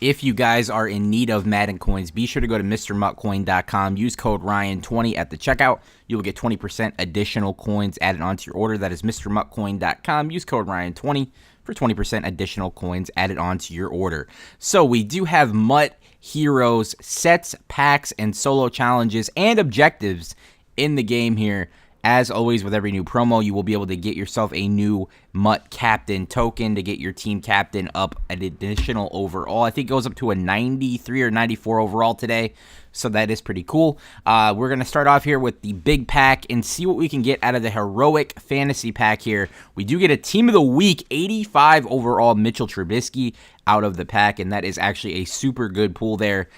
If you guys are in need of Madden coins, be sure to go to MrMuttCoin.com. Use code Ryan20 at the checkout. You will get 20% additional coins added onto your order. That is MrMuttCoin.com. Use code Ryan20 for 20% additional coins added onto your order. So we do have MUT Heroes sets, packs, and solo challenges and objectives in the game here. As always, with every new promo, you will be able to get yourself a new MUT captain token to get your team captain up an additional overall. I think it goes up to a 93 or 94 overall today, so that is pretty cool. We're going to start off here with the big pack and see what we can get out of the heroic fantasy pack here. We do get a team of the week, 85 overall Mitchell Trubisky out of the pack, and that is actually a super good pool there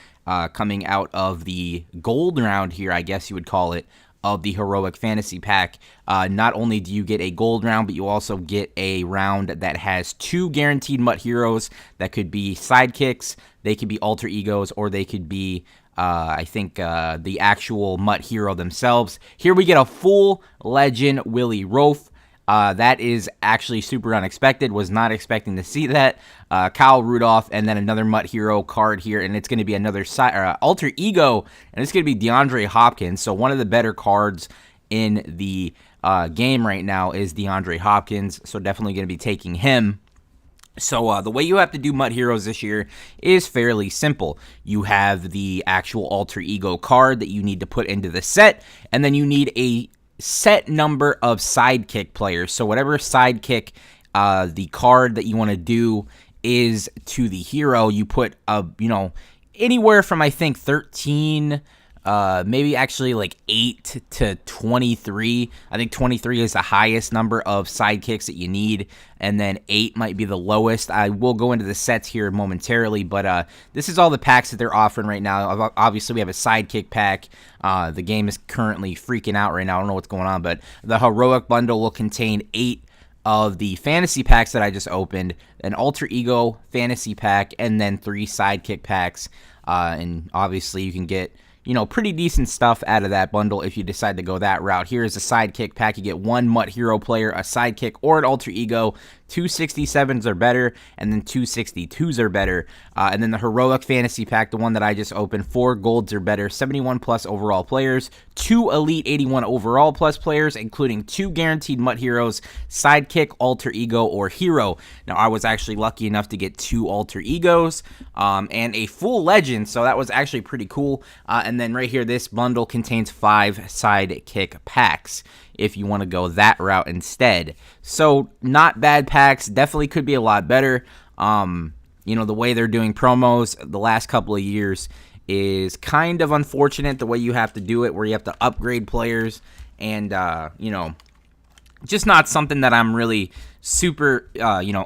coming out of the gold round here, I guess you would call it, of the heroic fantasy pack. Not only do you get a gold round, but you also get a round that has 2 guaranteed MUT heroes that could be sidekicks, they could be alter egos, or they could be I think the actual MUT hero themselves. Here we get a full legend Willie Roaf. That is actually super unexpected. Was not expecting to see that. Kyle Rudolph, and then another MUT hero card here, and it's going to be another alter ego, and it's going to be DeAndre Hopkins. So one of the better cards in the game right now is DeAndre Hopkins, so definitely going to be taking him. So the way you have to do MUT Heroes this year is fairly simple. You have the actual alter ego card that you need to put into the set, and then you need a set number of sidekick players. So whatever sidekick the card that you want to do is to the hero, you put anywhere from I think 13, maybe actually like 8 to 23. I think 23 is the highest number of sidekicks that you need, and then 8 might be the lowest. I will go into the sets here momentarily, but this is all the packs that they're offering right now. Obviously, we have a sidekick pack. The game is currently freaking out right now. I don't know what's going on, but the heroic bundle will contain 8 of the fantasy packs that I just opened, an alter ego fantasy pack, and then 3 sidekick packs. And obviously, you can get pretty decent stuff out of that bundle if you decide to go that route. Here is a sidekick pack. You get 1 MUT hero player, a sidekick, or an alter ego. 267s are better, and then 262s are better. And then the heroic fantasy pack, the one that I just opened, 4 golds are better, 71 plus overall players, 2 elite 81 overall plus players, including 2 guaranteed MUT heroes, sidekick, alter ego, or hero. Now, I was actually lucky enough to get 2 alter egos and a full legend, so that was actually pretty cool. And then right here, this bundle contains 5 sidekick packs if you want to go that route instead. So not bad packs, definitely could be a lot better. The way they're doing promos the last couple of years is kind of unfortunate, the way you have to do it, where you have to upgrade players, and just not something that I'm really super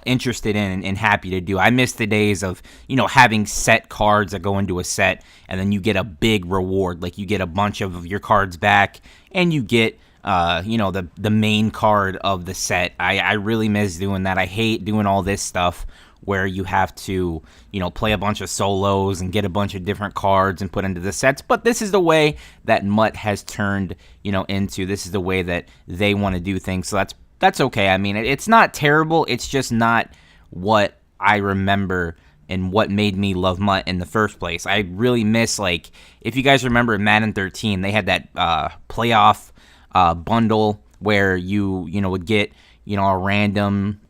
interested in and happy to do. I miss the days of having set cards that go into a set, and then you get a big reward, like you get a bunch of your cards back, and you get the main card of the set. I really miss doing that. I hate doing all this stuff where you have to, play a bunch of solos and get a bunch of different cards and put into the sets. But this is the way that MUT has turned, into. This is the way that they want to do things. So that's okay. I mean, it's not terrible. It's just not what I remember and what made me love MUT in the first place. I really miss, if you guys remember Madden 13, they had that playoff bundle where you would get a random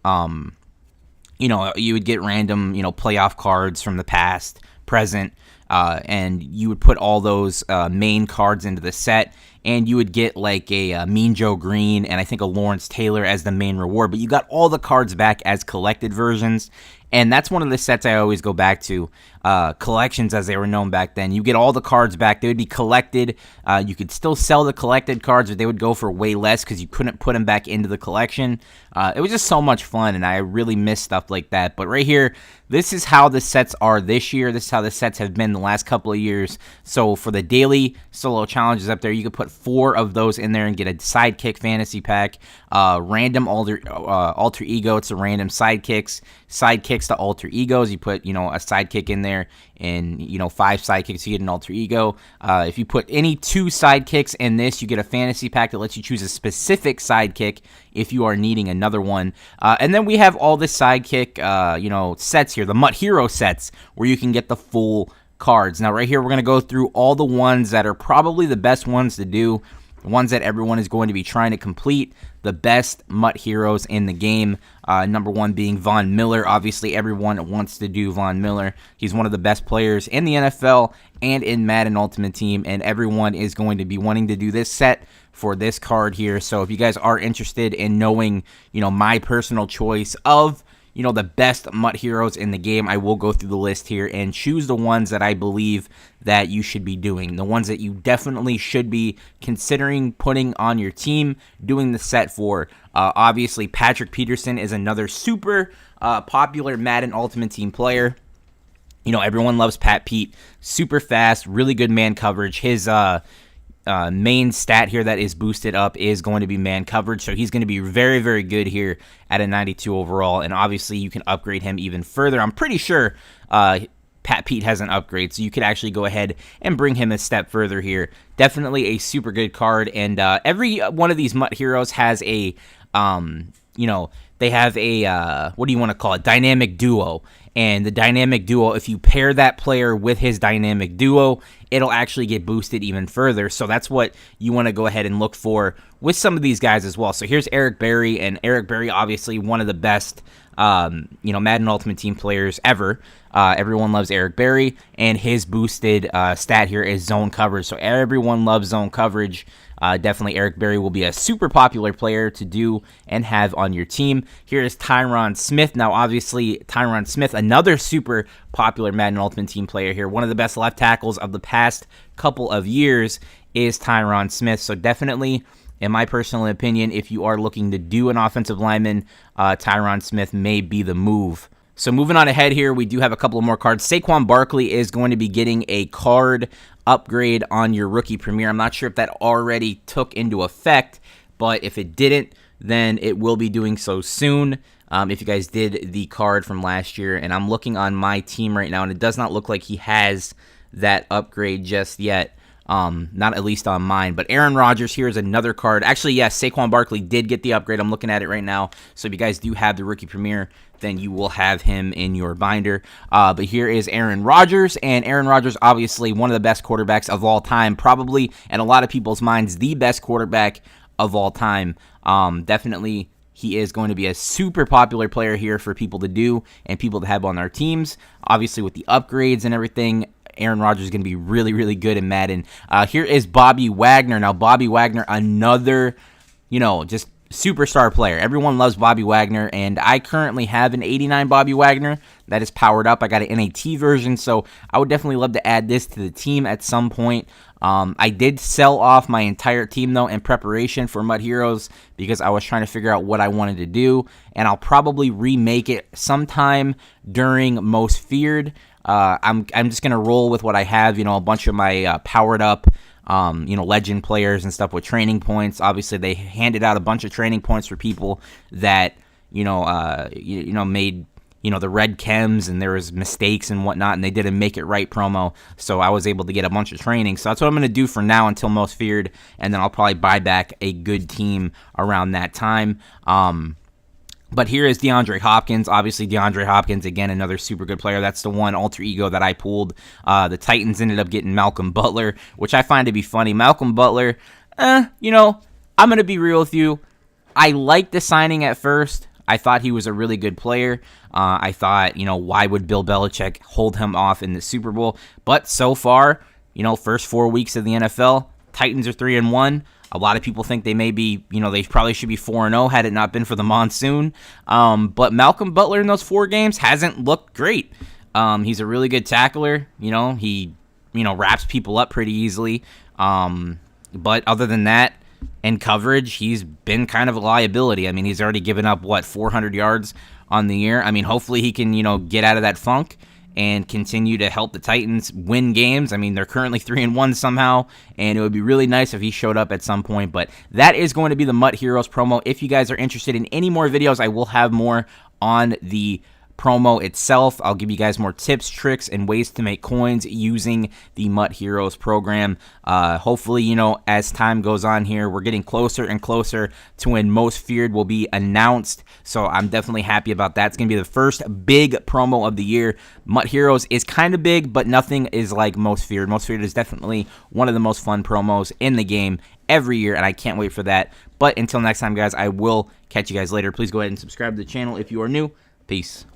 you would get random playoff cards from the past, present, and you would put all those main cards into the set, and you would get like a Mean Joe Green and I think a Lawrence Taylor as the main reward, but you got all the cards back as collected versions. And that's one of the sets I always go back to, collections as they were known back then. You get all the cards back. They would be collected. You could still sell the collected cards, but they would go for way less because you couldn't put them back into the collection. It was just so much fun, and I really miss stuff like that. But right here, this is how the sets are this year. This is how the sets have been the last couple of years. So for the daily solo challenges up there, you could put 4 of those in there and get a sidekick fantasy pack. Random alter ego, it's a random sidekicks to alter egos. You put, a sidekick in there. there, and 5 sidekicks, you get an alter ego. If you put any 2 sidekicks in this, you get a fantasy pack that lets you choose a specific sidekick if you are needing another one. And then we have all the sidekick sets here, the MUT Hero sets, where you can get the full cards. Now right here, we're going to go through all the ones that are probably the best ones to do, the ones that everyone is going to be trying to complete, the best MUT heroes in the game. Number 1 being Von Miller. Obviously, everyone wants to do Von Miller. He's one of the best players in the NFL and in Madden Ultimate Team, and everyone is going to be wanting to do this set for this card here. So if you guys are interested in knowing, my personal choice of the best MUT heroes in the game, I will go through the list here and choose the ones that I believe that you should be doing, the ones that you definitely should be considering putting on your team, doing the set for. Obviously, Patrick Peterson is another super popular Madden Ultimate Team player. Everyone loves Pat Pete. Super fast, really good man coverage. His main stat here that is boosted up is going to be man coverage, so he's going to be very, very good here at a 92 overall, and obviously you can upgrade him even further. I'm pretty sure Pat Pete has an upgrade, so you could actually go ahead and bring him a step further here. Definitely a super good card, and every one of these MUT heroes has a, they have a, what do you want to call it, dynamic duo. And the dynamic duo, if you pair that player with his dynamic duo, it'll actually get boosted even further. So that's what you want to go ahead and look for with some of these guys as well. So here's Eric Berry, and Eric Berry, obviously one of the best, Madden Ultimate Team players ever. Everyone loves Eric Berry, and his boosted stat here is zone coverage. So everyone loves zone coverage. Definitely Eric Berry will be a super popular player to do and have on your team. Here is Tyron Smith. Now, obviously, Tyron Smith, another super popular Madden Ultimate Team player here. One of the best left tackles of the past couple of years is Tyron Smith. So definitely, in my personal opinion, if you are looking to do an offensive lineman, Tyron Smith may be the move. So moving on ahead here, we do have a couple more cards. Saquon Barkley is going to be getting a card upgrade on your rookie premiere. I'm not sure if that already took into effect, but if it didn't, then it will be doing so soon. If you guys did the card from last year, and I'm looking on my team right now, and it does not look like he has that upgrade just yet. Not at least on mine, but Aaron Rodgers here is another card. Actually, yes, Saquon Barkley did get the upgrade. I'm looking at it right now. So if you guys do have the rookie premiere, then you will have him in your binder. But here is Aaron Rodgers, and Aaron Rodgers, obviously one of the best quarterbacks of all time, probably in a lot of people's minds, the best quarterback of all time. Definitely, he is going to be a super popular player here for people to do and people to have on their teams. Obviously, with the upgrades and everything, Aaron Rodgers is going to be really, really good in Madden. Here is Bobby Wagner. Now, Bobby Wagner, another, just superstar player. Everyone loves Bobby Wagner, and I currently have an 89 Bobby Wagner that is powered up. I got an NAT version, so I would definitely love to add this to the team at some point. I did sell off my entire team, though, in preparation for MUT Heroes because I was trying to figure out what I wanted to do, and I'll probably remake it sometime during Most Feared. I'm just going to roll with what I have, a bunch of my powered up, legend players and stuff with training points. Obviously, they handed out a bunch of training points for people that, made, the red chems and there was mistakes and whatnot, and they did a Make It Right promo, so I was able to get a bunch of training. So that's what I'm going to do for now until Most Feared, and then I'll probably buy back a good team around that time. But here is DeAndre Hopkins. Obviously, DeAndre Hopkins, again, another super good player. That's the one alter ego that I pulled. The Titans ended up getting Malcolm Butler, which I find to be funny. Malcolm Butler, I'm going to be real with you. I liked the signing at first. I thought he was a really good player. I thought, why would Bill Belichick hold him off in the Super Bowl? But so far, first 4 weeks of the NFL, Titans are 3-1. A lot of people think they may be, they probably should be 4-0 had it not been for the monsoon. But Malcolm Butler in those 4 games hasn't looked great. He's a really good tackler. He, wraps people up pretty easily. But other than that, in coverage, he's been kind of a liability. I mean, he's already given up, 400 yards on the year. I mean, hopefully he can, get out of that funk and continue to help the Titans win games. I mean, they're currently 3-1 somehow, and it would be really nice if he showed up at some point. But that is going to be the MUT Heroes promo. If you guys are interested in any more videos, I will have more on the promo itself. I'll give you guys more tips, tricks, and ways to make coins using the MUT Heroes program. Hopefully, you know, as time goes on here, we're getting closer and closer to when Most Feared will be announced. So I'm definitely happy about that. It's going to be the first big promo of the year. MUT Heroes is kind of big, but nothing is like Most Feared. Most Feared is definitely one of the most fun promos in the game every year, and I can't wait for that. But until next time, guys, I will catch you guys later. Please go ahead and subscribe to the channel if you are new. Peace.